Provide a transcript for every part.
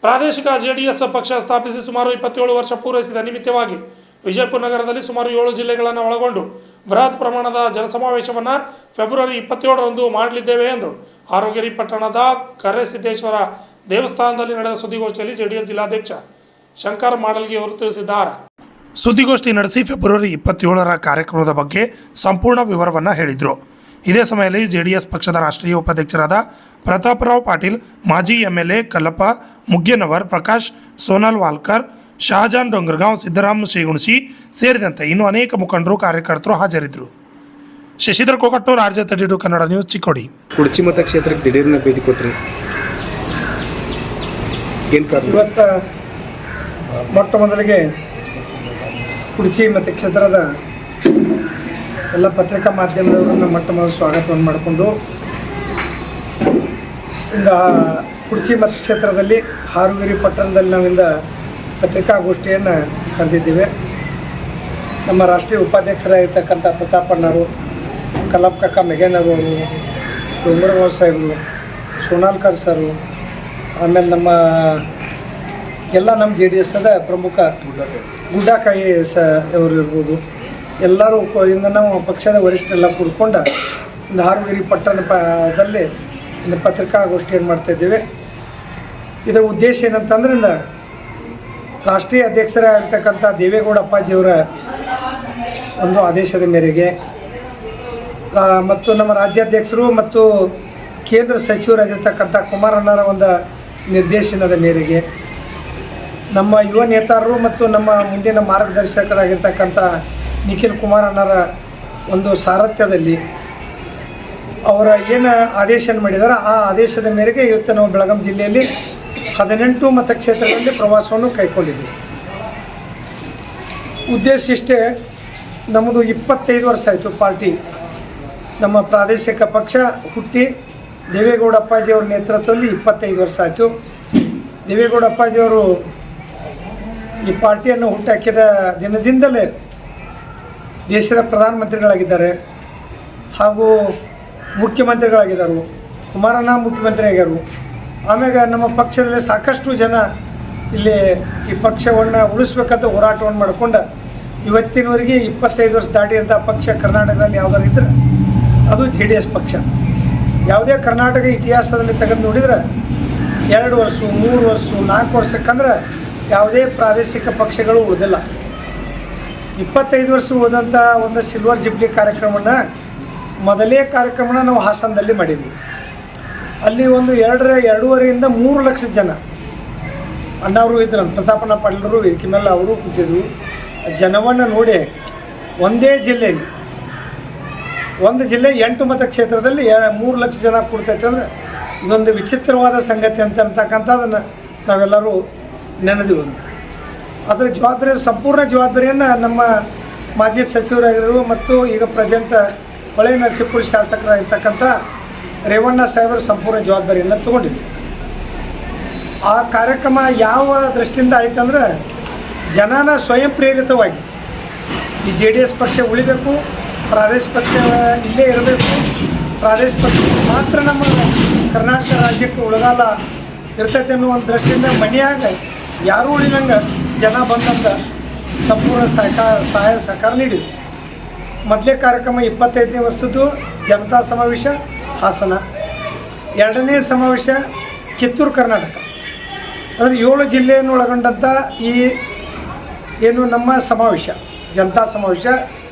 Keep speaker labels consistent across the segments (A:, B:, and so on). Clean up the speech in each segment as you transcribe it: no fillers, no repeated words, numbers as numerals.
A: ಪ್ರಾದೇಶಿಕ ಜೆಡಿಎಸ್ ಪಕ್ಷ ಸ್ಥಾಪಿಸಿ ಸುಮಾರು 27 ವರ್ಷ ಪೂರೈಸಿದ ನಿಮಿತ್ತವಾಗಿ ವಿಜಯಪುರ ನಗರದಲ್ಲಿ ಸುಮಾರು 7 ಜಿಲ್ಲೆಗಳನ್ನು ಒಳಗೊಂಡು ಬೃಹತ್ ಪ್ರಮಾಣದ ಜನಸಮಾವೇಶವನ್ನು ಫೆಬ್ರವರಿ 27ರಂದು ಮಾಡಲಿದ್ದೇವೆ ಎಂದು ಆರೋಗ್ಯರಿ ಪಟ್ಟಣದ ಕರೆಸಿದ್ದೇಶ್ವರ ದೇವಸ್ಥಾನದಲ್ಲಿ ನಡೆದ ಸುದ್ದಿಗೋಷ್ಠಿಯಲ್ಲಿ ಜೆಡಿಎಸ್ ಜಿಲ್ಲಾಧ್ಯಕ್ಷ ಶಂಕರ್ ಮಾಡಲ್ಗಿ ಅವರು ತಿಳಿಸಿದ್ದಾರೆ. ಸುದ್ದಿಗೋಷ್ಠಿ ನಡೆಸಿ ಫೆಬ್ರವರಿ 27ರ ಕಾರ್ಯಕ್ರಮದ ಬಗ್ಗೆ ಸಂಪೂರ್ಣ ವಿವರವನ್ನು ಹೇಳಿದರು. ಇದೇ ಸಮಯದಲ್ಲಿ ಜೆಡಿಎಸ್ ಪಕ್ಷದ ರಾಷ್ಟ್ರೀಯ ಉಪಾಧ್ಯಕ್ಷರಾದ ಪ್ರತಾಪರಾವ್ ಪಾಟೀಲ್, ಮಾಜಿ MLA ಕಲ್ಲಪ್ಪ ಮುಗ್ಗೇನವರ್, ಪ್ರಕಾಶ್ ಸೋನಾಲ್ವಾಲ್ಕರ್, ಶಹಜಾನ್ ಡೊಂಗರ್ಗಾಂವ್, ಸಿದ್ದರಾಮ್ ಶೇಗುಣಸಿ ಸೇರಿದಂತೆ ಇನ್ನೂ ಅನೇಕ ಮುಖಂಡರು ಕಾರ್ಯಕರ್ತರು ಹಾಜರಿದ್ದರು. Shashidhar Kokatnur, RJ32 Kannada news, Chikkodi.
B: ಕುಡ್ಚಿ ಮತಕ್ಷೇತ್ರಕ್ಕೆ ದಿಢೀರ್ನ ಭೇಟಿ ಕೊಟ್ಟರೆ ಏನು ಕಾರಣ?
C: ಇವತ್ತು ಮೊಟ್ಟ ಮೊದಲಿಗೆ ಕುಡ್ಚಿ ಮತಕ್ಷೇತ್ರದ ಎಲ್ಲ ಪತ್ರಿಕಾ ಮಾಧ್ಯಮದವರನ್ನು ಮೊಟ್ಟ ಮೊದಲು ಸ್ವಾಗತವನ್ನು ಮಾಡಿಕೊಂಡು ಇಂದ ಕುಡ್ಚಿ ಮತಕ್ಷೇತ್ರದಲ್ಲಿ ಹಾರುಗಿರಿ ಪಟ್ಟಣದಲ್ಲಿ ನಾವಿಂದ ಪತ್ರಿಕಾಗೋಷ್ಠಿಯನ್ನು ಕರೆದಿದ್ದೇವೆ. ನಮ್ಮ ರಾಷ್ಟ್ರೀಯ ಉಪಾಧ್ಯಕ್ಷರಾಗಿರ್ತಕ್ಕಂಥ ಪ್ರತಾಪಣ್ಣವರು, ಕಲ್ಲಪ್ಪ ಕಾಕ ಮೆಗೇನವರು, ಡೊಂಗರಗಾಂವ್ ಸಾಹೇಬರು, ಸೋನಾಲ್ಕರ್ ಸರು, ಆಮೇಲೆ ನಮ್ಮ JDS ಪ್ರಮುಖ ಗುಡ್ಡಾಕಾಯಿ ಅವರು ಇರ್ಬೋದು, ಎಲ್ಲರೂ ಇಂದ ನಾವು ಪಕ್ಷದ ವರಿಷ್ಠರೆಲ್ಲ ಕೂಡ್ಕೊಂಡು ಒಂದು ಹಾರುಗಿರಿ ಪಟ್ಟಣದಲ್ಲಿ ಒಂದು ಪತ್ರಿಕಾಗೋಷ್ಠಿಯನ್ನು ಮಾಡ್ತಾಯಿದ್ದೇವೆ. ಇದರ ಉದ್ದೇಶ ಏನಂತಂದ್ರೆ ರಾಷ್ಟ್ರೀಯ ಅಧ್ಯಕ್ಷರಾಗಿರ್ತಕ್ಕಂಥ ದೇವೇಗೌಡ ಅಪ್ಪಾಜಿಯವರ ಒಂದು ಆದೇಶದ ಮೇರೆಗೆ ಮತ್ತು ನಮ್ಮ ರಾಜ್ಯಾಧ್ಯಕ್ಷರು ಮತ್ತು ಕೇಂದ್ರ ಸಚಿವರಾಗಿರ್ತಕ್ಕಂಥ ಕುಮಾರಣ್ಣರ ಒಂದು ನಿರ್ದೇಶನದ ಮೇರೆಗೆ ನಮ್ಮ ಯುವ ನೇತಾರರು ಮತ್ತು ನಮ್ಮ ಮುಂದಿನ ಮಾರ್ಗದರ್ಶಕರಾಗಿರ್ತಕ್ಕಂಥ ನಿಖಿಲ್ ಕುಮಾರಣ್ಣರ ಒಂದು ಸಾರಥ್ಯದಲ್ಲಿ ಅವರ ಏನು ಆದೇಶ ಮಾಡಿದಾರೆ ಆ ಆದೇಶದ ಮೇರೆಗೆ ಇವತ್ತು ನಾವು ಬೆಳಗಾಂ ಜಿಲ್ಲೆಯಲ್ಲಿ 18 ಮತಕ್ಷೇತ್ರಗಳಲ್ಲಿ ಪ್ರವಾಸವನ್ನು ಕೈಗೊಂಡಿದ್ದೀವಿ. ಉದ್ದೇಶ ಇಷ್ಟೇ, ನಮ್ಮದು 25 ವರ್ಷ ಆಯಿತು ಪಾರ್ಟಿ, ನಮ್ಮ ಪ್ರಾದೇಶಿಕ ಪಕ್ಷ ಹುಟ್ಟಿ ದೇವೇಗೌಡ ಅಪ್ಪಾಜಿಯವ್ರ ನೇತೃತ್ವದಲ್ಲಿ 25 ವರ್ಷ ಆಯಿತು. ದೇವೇಗೌಡ ಅಪ್ಪಾಜಿಯವರು ಈ ಪಾರ್ಟಿಯನ್ನು ಹುಟ್ಟಾಕಿದ ದಿನದಿಂದಲೇ ದೇಶದ ಪ್ರಧಾನಮಂತ್ರಿಗಳಾಗಿದ್ದಾರೆ ಹಾಗೂ ಮುಖ್ಯಮಂತ್ರಿಗಳಾಗಿದ್ದರು. ಕುಮಾರಣ್ಣ ಮುಖ್ಯಮಂತ್ರಿ ಆಗ್ಯಾರು. ಆಮ್ಯಾಗ ನಮ್ಮ ಪಕ್ಷದಲ್ಲಿ ಸಾಕಷ್ಟು ಜನ ಇಲ್ಲಿ ಈ ಪಕ್ಷವನ್ನು ಉಳಿಸ್ಬೇಕಂತ ಹೋರಾಟವನ್ನು ಮಾಡಿಕೊಂಡು ಇವತ್ತಿನವರೆಗೆ 25 ವರ್ಷ ದಾಟಿದಂಥ ಪಕ್ಷ ಕರ್ನಾಟಕದಲ್ಲಿ ಯಾವುದಾದ್ರು ಇದ್ದರೆ ಅದು JDS ಪಕ್ಷ. ಯಾವುದೇ ಕರ್ನಾಟಕ ಇತಿಹಾಸದಲ್ಲಿ ತೆಗೆದು ನೋಡಿದರೆ 2 ವರ್ಷ, 3 ವರ್ಷ, 4 ವರ್ಷಕ್ಕಂದ್ರೆ ಯಾವುದೇ ಪ್ರಾದೇಶಿಕ ಪಕ್ಷಗಳು ಉಳಿದಿಲ್ಲ. 25 ವರ್ಷ ಉಳಿದಂಥ ಒಂದು ಸಿಲ್ವರ್ ಜುಬ್ಲಿ ಕಾರ್ಯಕ್ರಮನ ಮೊದಲೇ ಕಾರ್ಯಕ್ರಮನ ನಾವು ಹಾಸನದಲ್ಲಿ ಮಾಡಿದ್ವಿ. ಅಲ್ಲಿ ಒಂದು 2.5ರಿಂದ 3 ಲಕ್ಷ ಜನ ಅಣ್ಣವರು ಇದ್ರು, ಪ್ರತಾಪಣ್ಣ ಪಾಟೀಲರು ವೇದಿಕೆ ಮೇಲೆ ಅವರು ಕೂತಿದ್ರು. ಜನವನ್ನು ನೋಡಿ ಒಂದೇ ಜಿಲ್ಲೆಯಲ್ಲಿ, ಒಂದು ಜಿಲ್ಲೆ 8 ಮತಕ್ಷೇತ್ರದಲ್ಲಿ 3 ಲಕ್ಷ ಜನ ಕೂಡ್ತೈತೆ ಅಂದರೆ ಇದೊಂದು ವಿಚಿತ್ರವಾದ ಸಂಗತಿ ಅಂತಕ್ಕಂಥದ್ದನ್ನು ನಾವೆಲ್ಲರೂ ನೆನೆದಿವಿ. ಅದರ ಜವಾಬ್ದಾರಿ, ಸಂಪೂರ್ಣ ಜವಾಬ್ದಾರಿಯನ್ನು ನಮ್ಮ ಮಾಜಿ ಸಚಿವರಾಗಿರುವ ಮತ್ತು ಈಗ ಪ್ರೆಸೆಂಟ್ ಹೊಳೆ ನರಸೀಪುರ ಶಾಸಕರಾಗಿರ್ತಕ್ಕಂಥ ರೇವಣ್ಣ ಸಾಹೇಬರು ಸಂಪೂರ್ಣ ಜವಾಬ್ದಾರಿಯನ್ನು ತಗೊಂಡಿದ್ವಿ. ಆ ಕಾರ್ಯಕ್ರಮ ಯಾವ ದೃಷ್ಟಿಯಿಂದ ಆಯ್ತಂದ್ರೆ ಜನನ ಸ್ವಯಂ ಪ್ರೇರಿತವಾಗಿ ಈ JDS ಪಕ್ಷ ಉಳಿಬೇಕು, ಪ್ರಾದೇಶಿಕ ಪಕ್ಷ ಇಲ್ಲೇ ಇರಬೇಕು, ಪ್ರಾದೇಶಿಕ ಪಕ್ಷ ಮಾತ್ರ ನಮ್ಮ ಕರ್ನಾಟಕ ರಾಜ್ಯಕ್ಕೆ ಉಳಿಗಾಲ ಇರ್ತೈತೆ ಅನ್ನೋ ಒಂದು ದೃಷ್ಟಿಯಿಂದ ಮನೆಯಾಗ ಯಾರೂ ಉಳಿದಂಗೆ ಜನ ಬಂದಂತ ಸಂಪೂರ್ಣ ಸಹಾಯ ಸಹಕಾರ ನೀಡಿದ್ರು. ಮೊದಲೇ ಕಾರ್ಯಕ್ರಮ 25ನೇ ವರ್ಷದ್ದು ಜನತಾ ಸಮಾವೇಶ ಹಾಸನ, 2ನೇ ಸಮಾವೇಶ ಕಿತ್ತೂರು ಕರ್ನಾಟಕ, ಅಂದರೆ 7 ಜಿಲ್ಲೆಯನ್ನು ಒಳಗೊಂಡಂಥ ಈ ಏನು ನಮ್ಮ ಸಮಾವೇಶ, ಜನತಾ ಸಮಾವೇಶ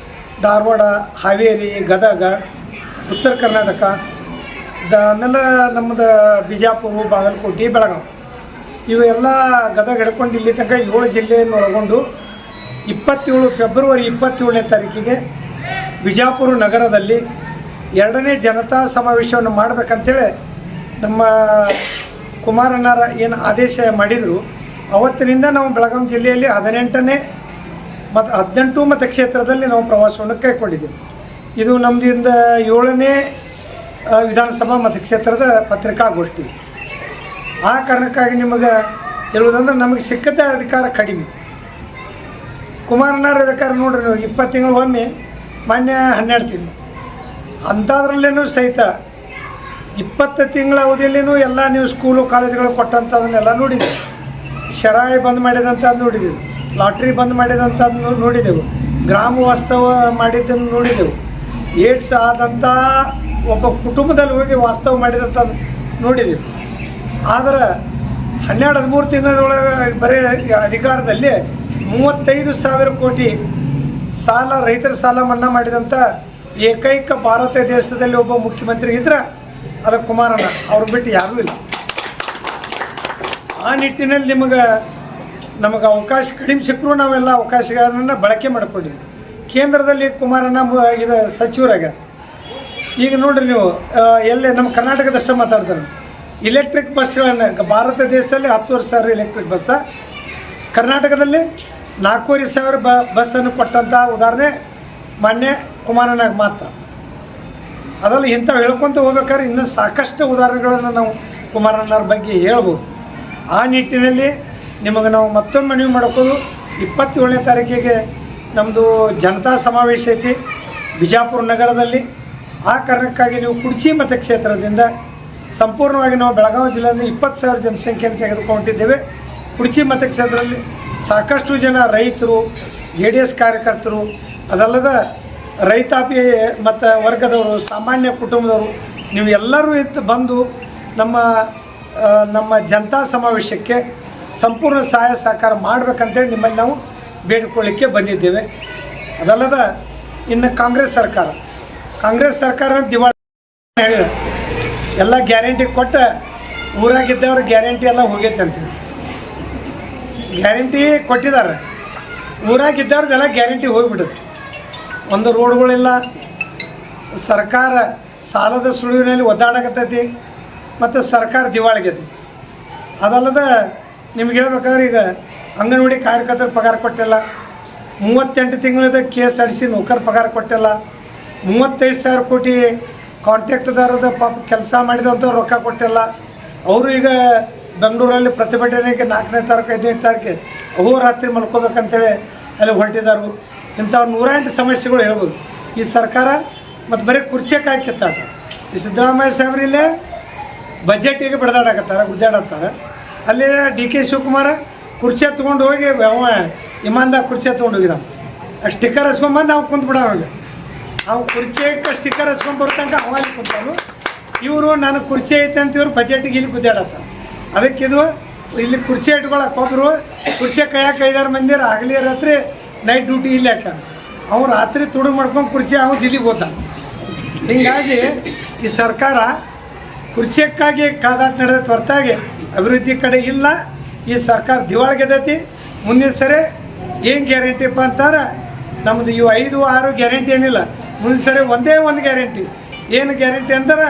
C: ಧಾರವಾಡ, ಹಾವೇರಿ, ಗದಗ, ಉತ್ತರ ಕರ್ನಾಟಕ, ಆಮೇಲೆ ನಮ್ಮದು ಬಿಜಾಪುರ, ಬಾಗಲಕೋಟೆ, ಬೆಳಗಾವಿ ಇವೆಲ್ಲ ಗದಗ ಹಿಡ್ಕೊಂಡು ಇಲ್ಲಿ ತನಕ 7 ಜಿಲ್ಲೆಯನ್ನು ಒಳಗೊಂಡು ಫೆಬ್ರವರಿ 27ನೇ ತಾರೀಕಿಗೆ ಬಿಜಾಪುರ ನಗರದಲ್ಲಿ 2ನೇ ಜನತಾ ಸಮಾವೇಶವನ್ನು ಮಾಡಬೇಕಂತೇಳಿ ನಮ್ಮ ಕುಮಾರಣ್ಣರ ಏನು ಆದೇಶ ಮಾಡಿದರು ಅವತ್ತಿನಿಂದ ನಾವು ಬೆಳಗಾಂ ಜಿಲ್ಲೆಯಲ್ಲಿ 18 ಮತಕ್ಷೇತ್ರದಲ್ಲಿ ನಾವು ಪ್ರವಾಸವನ್ನು ಕೈಗೊಂಡಿದ್ದೇವೆ. ಇದು ನಮ್ಮದಿಂದ 7ನೇ ವಿಧಾನಸಭಾ ಮತಕ್ಷೇತ್ರದ ಪತ್ರಿಕಾಗೋಷ್ಠಿ. ಆ ಕಾರಣಕ್ಕಾಗಿ ನಿಮಗೆ ಹೇಳುವುದಂದ್ರೆ ನಮಗೆ ಸಿಕ್ಕದ ಅಧಿಕಾರ ಕಡಿಮೆ. ಕುಮಾರಣ್ಣರ ಅಧಿಕಾರ ನೋಡ್ರಿ ನೀವು 20 ತಿಂಗಳು ಒಮ್ಮೆ, ಮಾನ್ಯ 12 ತಿಂಗಳು, ಅಂಥದ್ರಲ್ಲೇನೂ ಸಹಿತ 20 ತಿಂಗಳ ಅವಧಿಯಲ್ಲೇನೂ ಎಲ್ಲ ನೀವು ಸ್ಕೂಲು ಕಾಲೇಜುಗಳು ಕೊಟ್ಟಂಥದನ್ನೆಲ್ಲ ನೋಡಿದ್ದೀವಿ. ಶರಾಯಿ ಬಂದ್ ಮಾಡಿದಂಥದ್ದು ನೋಡಿದೆವು, ಲಾಟ್ರಿ ಬಂದ್ ಮಾಡಿದಂಥದ್ದು ನೋಡಿದೆವು, ಗ್ರಾಮ ವಾಸ್ತವ ಮಾಡಿದ್ದನ್ನು ನೋಡಿದೆವು, ಏಡ್ಸ್ ಆದಂಥ ಒಬ್ಬ ಕುಟುಂಬದಲ್ಲಿ ಹೋಗಿ ವಾಸ್ತವ ಮಾಡಿದಂಥದ್ದು ನೋಡಿದೆವು. ಆದರೆ 12-13 ತಿಂಗಳೊಳಗೆ ಬರೀ ಅಧಿಕಾರದಲ್ಲಿ 35,000 ಕೋಟಿ ಸಾಲ, ರೈತರ ಸಾಲ ಮನ್ನಾ ಮಾಡಿದಂಥ ಏಕೈಕ ಭಾರತ ದೇಶದಲ್ಲಿ ಒಬ್ಬ ಮುಖ್ಯಮಂತ್ರಿ ಇದ್ರೆ ಅದು ಕುಮಾರಣ್ಣ. ಅವ್ರು ಬಿಟ್ಟು ಯಾರೂ ಇಲ್ಲ. ಆ ನಿಟ್ಟಿನಲ್ಲಿ ನಮಗೆ ಅವಕಾಶ ಕಡಿಮೆ ಸಿಕ್ಕರೂ ನಾವೆಲ್ಲ ಅವಕಾಶಗಳನ್ನು ಬಳಕೆ ಮಾಡ್ಕೊಂಡಿದ್ವಿ. ಕೇಂದ್ರದಲ್ಲಿ ಕುಮಾರಣ್ಣ ಇದು ಸಚಿವರಾಗ ಈಗ ನೋಡ್ರಿ ನೀವು ಎಲ್ಲೇ ನಮ್ಮ ಕರ್ನಾಟಕದಷ್ಟೇ ಮಾತಾಡ್ತಾರೆ. ಇಲೆಕ್ಟ್ರಿಕ್ ಬಸ್ಗಳನ್ನು ಭಾರತ ದೇಶದಲ್ಲಿ 10,000 ಎಲೆಕ್ಟ್ರಿಕ್ ಬಸ್ಸ, ಕರ್ನಾಟಕದಲ್ಲಿ 4,500 ಬಸ್ಸನ್ನು ಕೊಟ್ಟಂಥ ಉದಾಹರಣೆ ಮಾನ್ಯ ಕುಮಾರಣ್ಣಗೆ ಮಾತ್ರ. ಅದಲ್ಲ ಇಂಥವು ಹೇಳ್ಕೊತ ಹೋಗ್ಬೇಕಾದ್ರೆ ಇನ್ನೂ ಸಾಕಷ್ಟು ಉದಾಹರಣೆಗಳನ್ನು ನಾವು ಕುಮಾರಣ್ಣವ್ರ ಬಗ್ಗೆ ಹೇಳ್ಬೋದು. ಆ ನಿಟ್ಟಿನಲ್ಲಿ ನಿಮಗೆ ನಾವು ಮತ್ತೊಂದು ಮನವಿ ಮಾಡ್ಕೋದು, 27ನೇ ತಾರೀಕಿಗೆ ನಮ್ಮದು ಜನತಾ ಸಮಾವೇಶ ಐತಿ ಬಿಜಾಪುರ ನಗರದಲ್ಲಿ. ಆ ಕಾರಣಕ್ಕಾಗಿ ನೀವು ಕುಡ್ಚಿ ಮತಕ್ಷೇತ್ರದಿಂದ ಸಂಪೂರ್ಣವಾಗಿ ನಾವು ಬೆಳಗಾವಿ ಜಿಲ್ಲೆಯಿಂದ 20,000 ಜನಸಂಖ್ಯೆಯನ್ನು ತೆಗೆದುಕೊಂಡಿದ್ದೇವೆ. ಕುಡ್ಚಿ ಮತಕ್ಷೇತ್ರದಲ್ಲಿ ಸಾಕಷ್ಟು ಜನ ರೈತರು, JDS ಕಾರ್ಯಕರ್ತರು, ಅದಲ್ಲದ ರೈತಾಪಿ ಮತ್ತು ವರ್ಗದವರು, ಸಾಮಾನ್ಯ ಕುಟುಂಬದವರು, ನೀವು ಎಲ್ಲರೂ ಬಂದು ನಮ್ಮ ಜನತಾ ಸಮಾವೇಶಕ್ಕೆ ಸಂಪೂರ್ಣ ಸಹಾಯ ಸಹಕಾರ ಮಾಡಬೇಕಂತೇಳಿ ನಿಮ್ಮಲ್ಲಿ ನಾವು ಬೇಡಿಕೊಳ್ಳಿಕ್ಕೆ ಬಂದಿದ್ದೇವೆ. ಅದಲ್ಲದ ಇನ್ನು ಕಾಂಗ್ರೆಸ್ ಸರ್ಕಾರ ದಿವಾಳಿ ಹೇಳಿದ ಎಲ್ಲ ಗ್ಯಾರಂಟಿ ಕೊಟ್ಟ ಊರಾಗಿದ್ದವ್ರ ಗ್ಯಾರಂಟಿ ಎಲ್ಲ ಹೋಗೈತೆ ಅಂತೀವಿ. ಗ್ಯಾರಂಟಿ ಕೊಟ್ಟಿದ್ದಾರೆ, ಊರಾಗಿದ್ದವ್ರದ್ದೆಲ್ಲ ಗ್ಯಾರಂಟಿ ಹೋಗಿಬಿಡುತ್ತೆ. ಒಂದು ರೋಡ್ಗಳಿಲ್ಲ, ಸರ್ಕಾರ ಸಾಲದ ಸುಳಿವಿನಲ್ಲಿ ಒದ್ದಾಡಕತ್ತೈತಿ, ಮತ್ತು ಸರ್ಕಾರ ದಿವಾಳಿಗೈತಿ. ಅದಲ್ಲದ ನಿಮ್ಗೆ ಹೇಳ್ಬೇಕಾದ್ರೆ ಈಗ ಅಂಗನವಾಡಿ ಕಾರ್ಯಕರ್ತರ ಪಗಾರ ಕೊಟ್ಟಿಲ್ಲ, 38 ತಿಂಗಳದ KSRTC ನೌಕರ ಪಗಾರ ಕೊಟ್ಟಿಲ್ಲ, 35,000 ಕೋಟಿ ಕಾಂಟ್ರಾಕ್ಟ್ದಾರದ ಪಾಪ ಕೆಲಸ ಮಾಡಿದಂಥವ್ರು ರೊಕ್ಕ ಕೊಟ್ಟಿಲ್ಲ. ಅವರು ಈಗ ಬೆಂಗಳೂರಲ್ಲಿ ಪ್ರತಿಭಟನೆಗೆ 4ನೇ ತಾರೀಕು 5ನೇ ತಾರೀಕು ಅಹೋರಾತ್ರಿ ಮಲ್ಕೋಬೇಕಂತೇಳಿ ಅಲ್ಲಿ ಹೊರಟಿದ್ದಾರೆ. ಇಂಥ 108 ಸಮಸ್ಯೆಗಳು ಹೇಳ್ಬೋದು. ಈ ಸರ್ಕಾರ ಮತ್ತು ಬರೀ ಕುರ್ಚಿಯಾಗಿ ಕಿತ್ತಾಟ. ಈ ಸಿದ್ದರಾಮಯ್ಯ ಸಾಹೇಬ್ರಿಲ್ಲೇ ಬಜೆಟಿಗೆ ಬಡ್ದಾಡಕತ್ತಾರೆ, ಗುದ್ದಾಡತ್ತಾರೆ. ಅಲ್ಲಿ DK ಶಿವಕುಮಾರ್ ಕುರ್ಚಿ ತೊಗೊಂಡು ಹೋಗಿ ಇಮಾನ್ದಾಗ ಕುರ್ಚಿ ತೊಗೊಂಡು ಹೋಗಿದ್ದಾನೆ. ಆ ಸ್ಟಿಕ್ಕರ್ ಹಚ್ಕೊಂಬಂದು ಅವ್ನು ಕುಂತು ಬಿಡೋವಾಗ ಅವ್ನು ಕುರ್ಚಿಗೆ ಸ್ಟಿಕ್ಕರ್ ಹಚ್ಕೊಂಡು ಬರ್ತಂಕ ಅವಲ್ಲಿ ಕುಂತಾನು. ಇವರು ನಾನು ಕುರ್ಚಿ ಐತೆ ಅಂತ ಇವ್ರು ಬಜೆಟಿಗೆ ಇಲ್ಲಿ ಗುದ್ದಾಡತ್ತಾರೆ. ಅದಕ್ಕಿದು ಇಲ್ಲಿ ಕುರ್ಚಿ ಇಟ್ಕೊಳಕ್ಕೆ ಒಬ್ಬರು ಕುರ್ಚಿ ಕೈಯಾಗ 5-6 ಮಂದಿ ಆಗಲಿ ರಾತ್ರಿ ನೈಟ್ ಡ್ಯೂಟಿ ಇಲ್ಲಿ ಹಾಕ್ಯಾರ. ಅವ್ನು ರಾತ್ರಿ ತುಡುಗು ಮಾಡ್ಕೊಂಡು ಕುರ್ಚಿ ಅವ್ನು ದಿಲ್ಲಿಗೆ ಹೋದ. ಹೀಗಾಗಿ ಈ ಸರ್ಕಾರ ಕುರ್ಚಿಯಕ್ಕಾಗಿ ಕಾದಾಟ ನಡೆದ ಹೊರತಾಗಿ ಅಭಿವೃದ್ಧಿ ಕಡೆ ಇಲ್ಲ. ಈ ಸರ್ಕಾರ ದಿವಾಳಿಗೆದೈತಿ. ಮುಂದಿನ ಸರಿ ಏನು ಗ್ಯಾರಂಟಿಪ್ಪ ಅಂತಾರೆ, ನಮ್ಮದು ಇವು 5-6 ಗ್ಯಾರಂಟಿ ಏನಿಲ್ಲ. ಮುಂದಿನ ಸರಿ ಒಂದೇ ಒಂದು ಗ್ಯಾರಂಟಿ. ಏನು ಗ್ಯಾರಂಟಿ ಅಂದ್ರೆ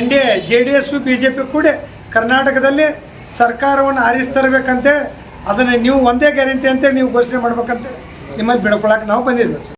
C: NDA JDS BJP ಕೂಡಿ ಕರ್ನಾಟಕದಲ್ಲಿ ಸರ್ಕಾರವನ್ನು ಆರಿಸ್ತರಬೇಕಂತೇಳಿ ಅದನ್ನು ನೀವು ಒಂದೇ ಗ್ಯಾರಂಟಿ ಅಂತೇಳಿ ನೀವು ಘೋಷಣೆ ಮಾಡ್ಬೇಕಂತೇಳಿ ನಿಮ್ಮಲ್ಲಿ ಬಿಡ್ಕೊಳಕ್ಕೆ ನಾವು ಬಂದಿದ್ದೇವೆ.